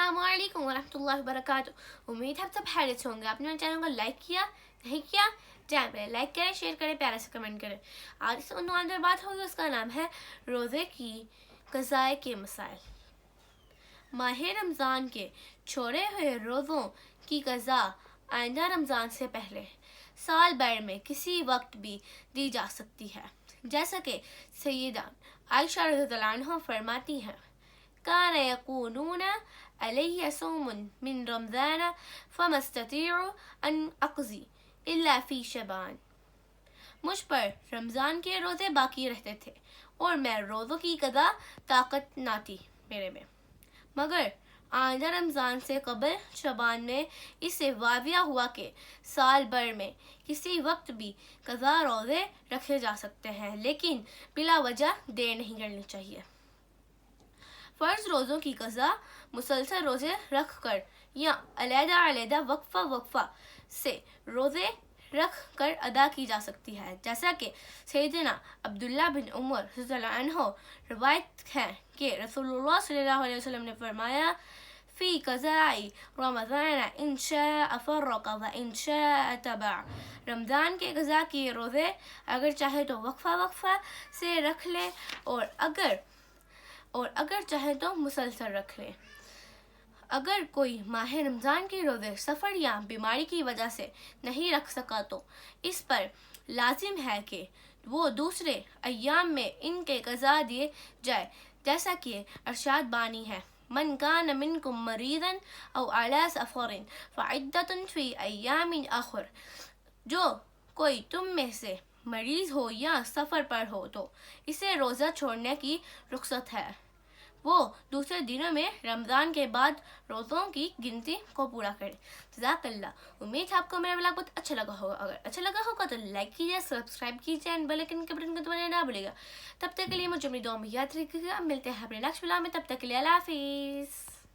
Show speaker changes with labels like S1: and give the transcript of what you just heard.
S1: अस्सलाम वालेकुम वरहमतुल्लाहि वबरकातुह। उम्मीद है आप सब खैरियत से होंगे। आपने मेरे चैनल को लाइक किया? नहीं किया? जाए पहले लाइक करें, शेयर करें, प्यारा से कमेंट करें। आज इस उन्वान पर बात होगी, उसका नाम है रोज़े की क़ज़ा के मसाइल। माह रमज़ान के छोड़े हुए रोज़ों की क़ज़ा आइंदा रमज़ान से पहले साल भर में किसी वक्त भी दी जा सकती है, जैसा कि सैयदा आयशा रज़ियल्लाहु अन्हा फरमाती हैं, कान यक़ूलून अलैहि सौमुन मिन रमज़ान फमस्ततीअ अन अक़ज़ी इल्ला फ़ी शबान। मुझ पर रमज़ान के रोज़े बाकी रहते थे और मैं रोज़ों की क़ज़ा ताकत ना थी मेरे में, मगर आइंदा रमज़ान से कबल शबान में इससे वाक़िया हुआ कि साल भर में किसी वक्त भी क़ज़ा रोज़े रखे जा सकते हैं, लेकिन बिला वजह देर नहीं करनी चाहिए। फ़र्ज़ रोज़ों की क़ज़ा मुसलसल रोज़े रख कर या अलग-अलग वक्फ़ा से रोज़े रख कर अदा की जा सकती है, जैसा कि सैयदना अब्दुल्लाह बिन उमर रज़ियल्लाहु अन्हु रवायत है कि रसूलुल्लाह सल्लल्लाहु अलैहि वसल्लम ने फरमाया, फ़ी क़ज़ाई रमज़ान इन शाअ फ़र्रक़ व इन शाअ तबअ। रमज़ान के क़ज़ा किए रोज़े अगर चाहे तो वक्फ़ा से रख ले और अगर चाहे तो मुसलसल रख ले। अगर कोई माह रमज़ान के रोज़े सफ़र या बीमारी की वजह से नहीं रख सका तो इस पर लाजिम है कि वो दूसरे अय्याम में इनके क़ज़ा दिए जाए, जैसा कि अरशाद बानी है, मन कान मिनकुम मरीदन औ अला सफ़रिन फ़इद्दतुन फ़ी अय्यामिन उख़र। जो कोई तुम में से मरीज़ हो या सफ़र पर हो तो इसे रोज़ा छोड़ने की रुख़्सत है, वो दूसरे दिनों में रमज़ान के बाद रोज़ों की गिनती को पूरा करे। जज़ाकल्लाह। उम्मीद है आपको मेरा व्लॉग बहुत अच्छा लगा होगा। अगर अच्छा लगा होगा तो लाइक कीजिए, सब्सक्राइब कीजिए एंड बेल आइकन के बटन को दबाना ना भूलिएगा। तब तक के लिए मुझे अपनी दुआ में याद रखिएगा। मिलते हैं अपने नेक्स्ट व्लॉग में, तब तक के लिए अल्लाह हाफ़िज़।